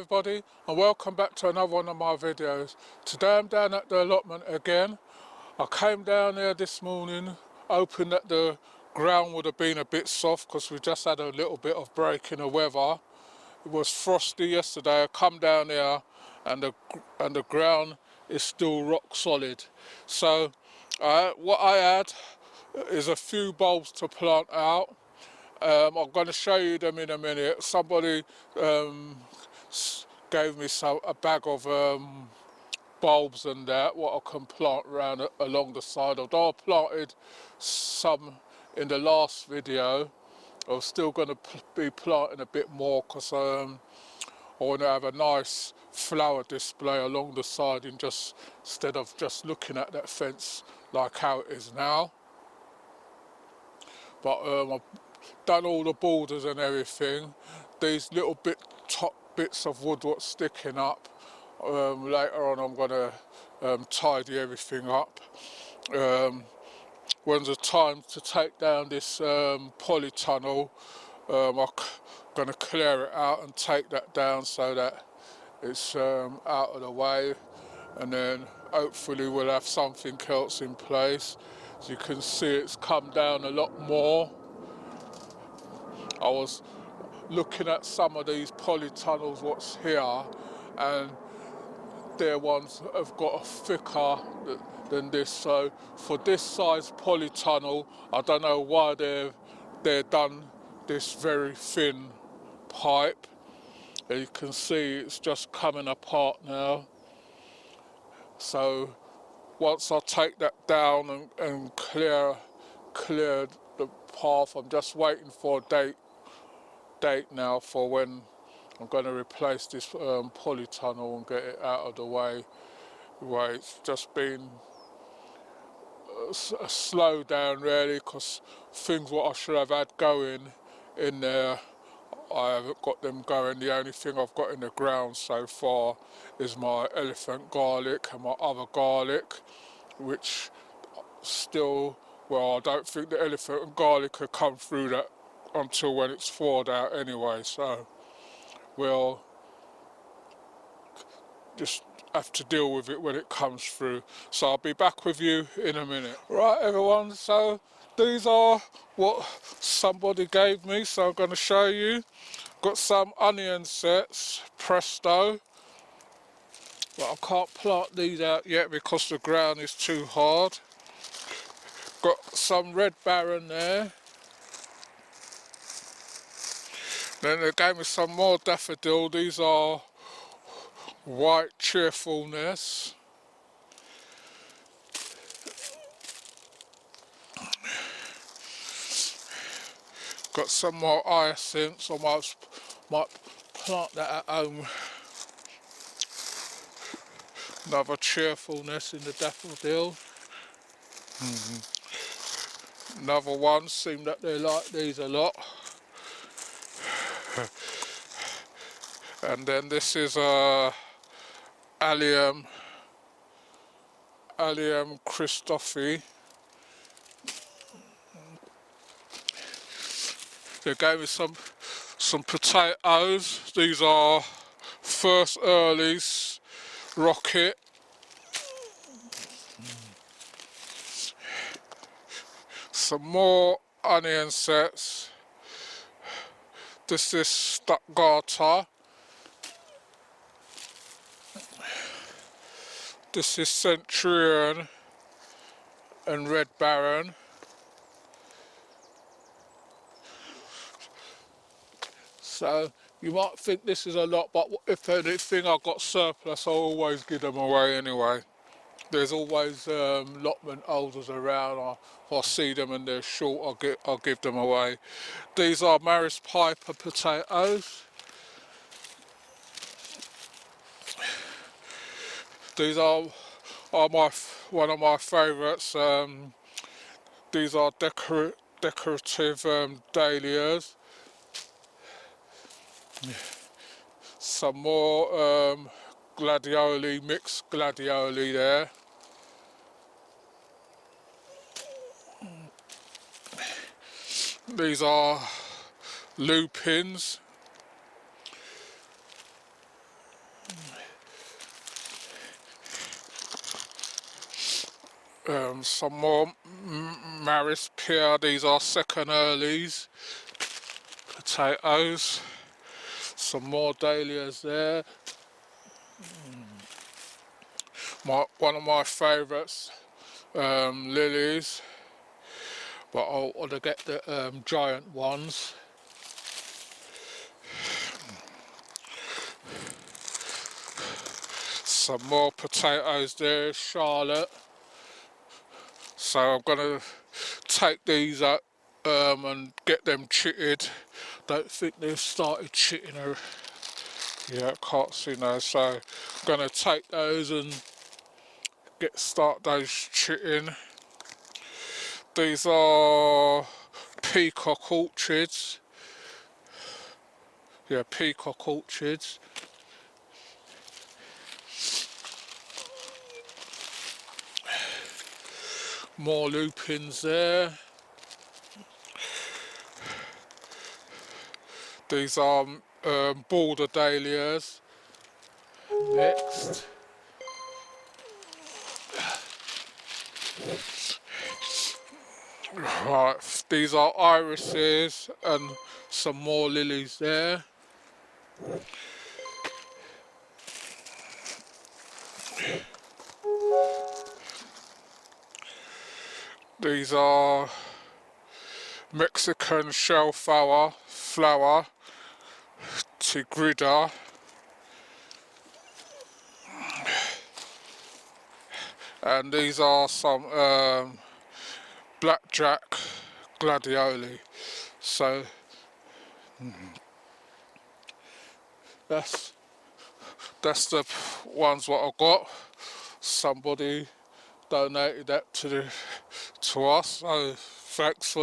everybody, and welcome back to another one of my videos. Today I'm down at the allotment again. I came down here this morning hoping that the ground would have been a bit soft because we just had a little bit of break in the weather. It was frosty yesterday. I come down here and the ground is still rock solid. So what I had is a few bulbs to plant out. I'm going to show you them in a minute. Somebody gave me a bag of bulbs and that, what I can plant around along the side. Although I planted some in the last video, I'm still going to be planting a bit more because I want to have a nice flower display along the side instead of just looking at that fence like how it is now. But I've done all the borders and everything. These little top bits of wood what's sticking up, later on I'm going to tidy everything up. When the time to take down this polytunnel, I'm going to clear it out and take that down so that it's out of the way, and then hopefully we'll have something else in place. As you can see, it's come down a lot more. I was looking at some of these polytunnels what's here, and their ones have got a thicker than this. So for this size polytunnel, I don't know why they've done this very thin pipe. You can see it's just coming apart now. So once I take that down and clear the path, I'm just waiting for a date now for when I'm going to replace this polytunnel and get it out of the way. It's just been a slow down really, because things what I should have had going in there, I haven't got them going. The only thing I've got in the ground so far is my elephant garlic and my other garlic, which still, well, I don't think the elephant garlic will come through that until when it's thawed out anyway, so we'll just have to deal with it when it comes through. So I'll be back with you in a minute. Right everyone, so these are what somebody gave me, so I'm going to show you. Got some onion sets, presto, but I can't plant these out yet because the ground is too hard. Got some red baron there. Then they gave me some more daffodil. These are white cheerfulness. Got some more hyacinths. I might plant that at home. Another cheerfulness in the daffodil. Another one, seem that they like these a lot. And then this is Allium Christophi. They gave me some potatoes. These are First Early's Rocket. Some more onion sets. This is Stuttgarter. This is Centurion and Red Baron. So you might think this is a lot, but if anything I've got surplus, I'll always give them away anyway. There's always allotment holders around. If I see them and they're short, I'll give them away. These are Maris Piper potatoes. These are one of my favourites. These are decorative dahlias. Some more gladioli, mixed gladioli there. These are lupins. Some more Maris Pierre, these are second earlies, potatoes, some more dahlias there. One of my favourites, lilies, but I want to get the giant ones. Some more potatoes there, Charlotte. So I'm going to take these up and get them chitted. Don't think they've started chitting her. Yeah, I can't see now. So I'm going to take those and start those chitting. These are peacock orchids. Yeah, peacock orchids. More lupins there. These are border dahlias. Next. Right, these are irises and some more lilies there. These are Mexican shell flower, tigrida. And these are some blackjack gladioli. So that's the ones what I got. Somebody donated that to us. So thanks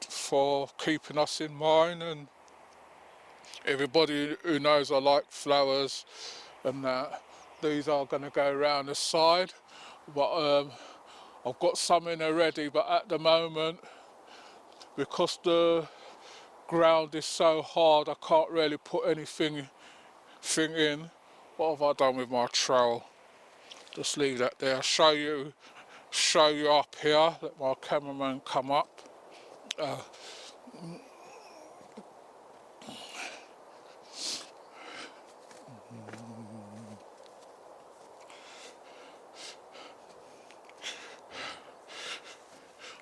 for keeping us in mind, and everybody who knows I like flowers and that. These are going to go around the side, but I've got some in already, but at the moment, because the ground is so hard, I can't really put anything in. What have I done with my trowel? Just leave that there. Show you up here. Let my cameraman come up.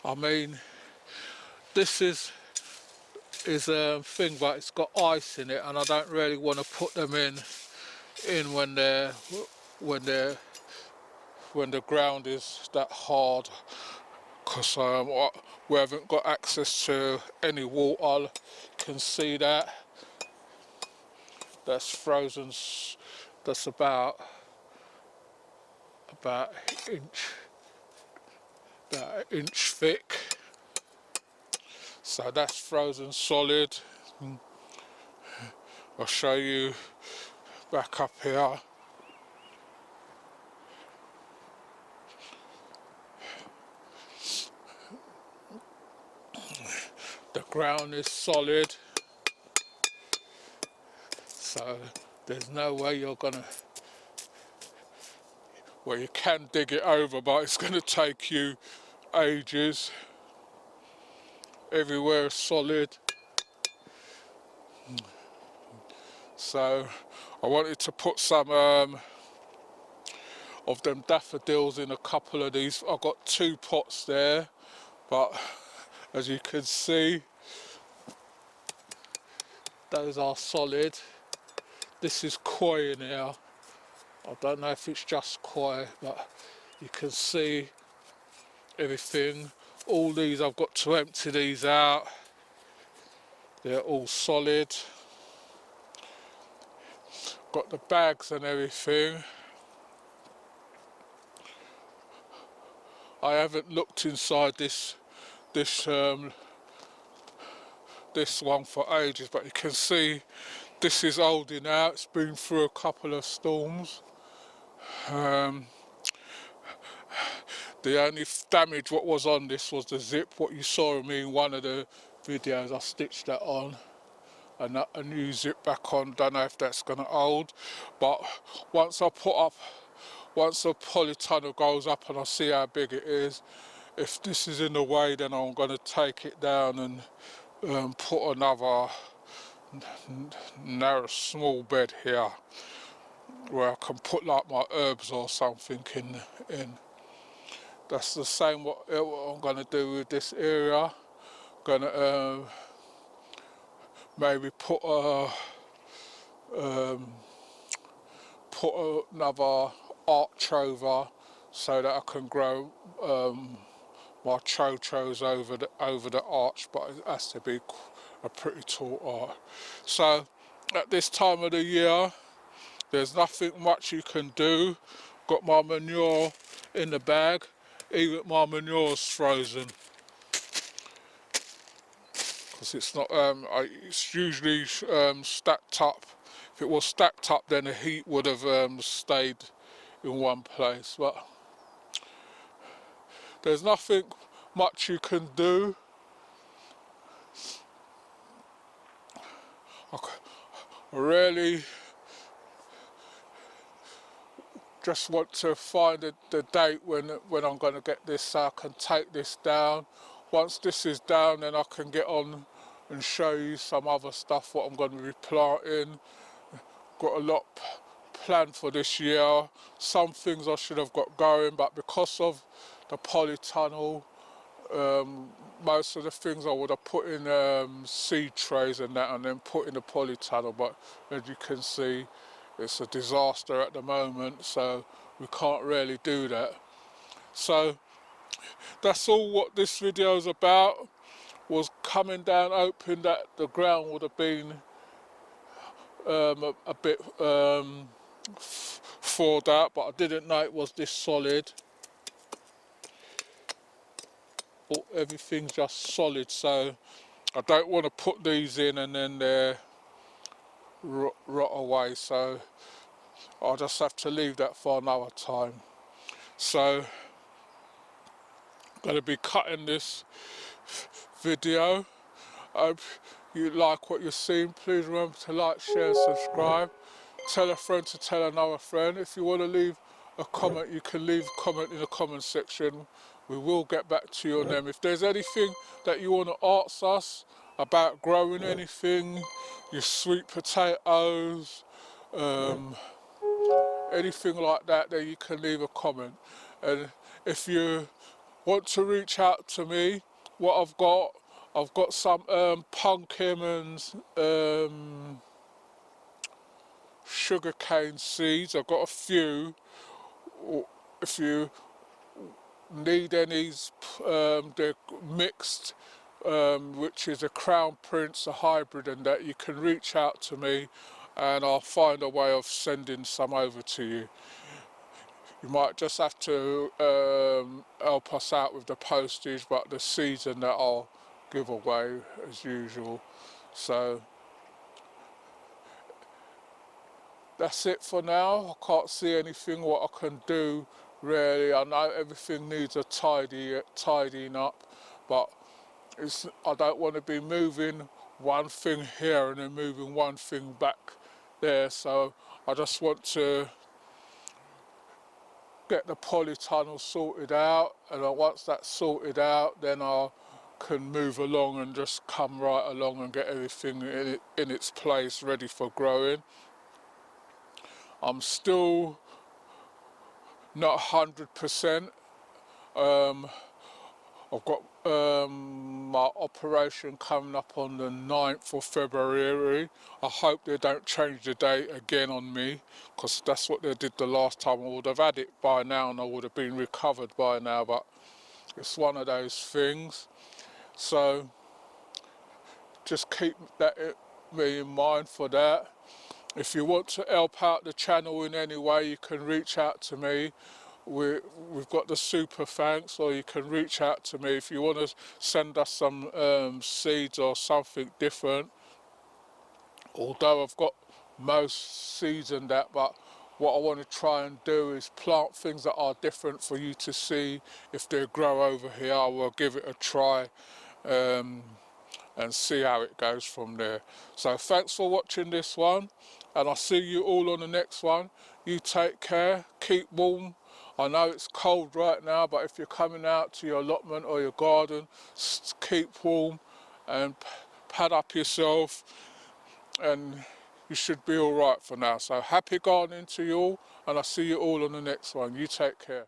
I mean, this is a thing, but it's got ice in it, and I don't really want to put them in when the ground is that hard, because we haven't got access to any water. You can see that that's frozen. That's about an inch thick. So that's frozen solid. I'll show you back up here. The ground is solid, so there's no way you're gonna, well, you can dig it over, but it's gonna take you ages. Everywhere is solid. So I wanted to put some of them daffodils in a couple of these. I've got 2 pots there, but as you can see, those are solid. This is koi in here. I don't know if it's just koi, but you can see everything. All these, I've got to empty these out. They're all solid. Got the bags and everything. I haven't looked inside this one for ages, but you can see this is oldie now. It's been through a couple of storms. The only damage what was on this was the zip. What you saw of me in one of the videos, I stitched that on and a new zip back on. Don't know if that's going to hold, but once I put up once the polytunnel goes up and I see how big it is, if this is in the way, then I'm going to take it down and put another narrow small bed here where I can put like my herbs or something in. That's the same what I'm going to do with this area. Going to maybe put another arch over so that I can grow my cho-chos over the arch, but it has to be a pretty tall arch. So at this time of the year, there's nothing much you can do. Got my manure in the bag, even my manure's frozen because it's not. It's usually stacked up. If it was stacked up, then the heat would have stayed in one place. But there's nothing much you can do. I really just want to find the date when I'm going to get this so I can take this down. Once this is down, then I can get on and show you some other stuff what I'm going to be planting. Got a lot planned for this year. Some things I should have got going, but because of the polytunnel, most of the things I would have put in seed trays and that, and then put in the polytunnel, but as you can see, it's a disaster at the moment, so we can't really do that. So that's all what this video is about, was coming down hoping that the ground would have been a bit thawed out, but I didn't know it was this solid. Everything's just solid, so I don't want to put these in and then they're rot away, so I'll just have to leave that for another time. So I'm going to be cutting this video. I hope you like what you're seeing. Please remember to like, share and subscribe. Tell a friend to tell another friend. If you want to leave a comment, you can leave a comment in the comment section. We will get back to you on them. If there's anything that you want to ask us about growing anything, your sweet potatoes, anything like that, then you can leave a comment. And if you want to reach out to me, what I've got some pumpkin and sugarcane seeds. I've got a few. If you need any, they're mixed, which is a Crown Prince, a hybrid, and that you can reach out to me and I'll find a way of sending some over to you. You might just have to help us out with the postage, but the season that I'll give away as usual. So that's it for now. I can't see anything what I can do really. I know everything needs a tidying up, but I don't want to be moving one thing here and then moving one thing back there. So I just want to get the polytunnel sorted out, and once that's sorted out, then I can move along and just come right along and get everything in its place ready for growing. I'm still not 100%. I've got my operation coming up on the 9th of February. I hope they don't change the date again on me, because that's what they did the last time. I would have had it by now and I would have been recovered by now, but it's one of those things. So just keep me in mind for that. If you want to help out the channel in any way, you can reach out to me. We've got the super thanks, or you can reach out to me if you want to send us some seeds or something different. Although I've got most seeds and that, but what I want to try and do is plant things that are different for you to see if they grow over here. I will give it a try. and see how it goes from there. So thanks for watching this one, and I'll see you all on the next one. You take care, keep warm. I know it's cold right now, but if you're coming out to your allotment or your garden, keep warm and pad up yourself, and you should be all right for now. So happy gardening to you all, and I'll see you all on the next one. You take care.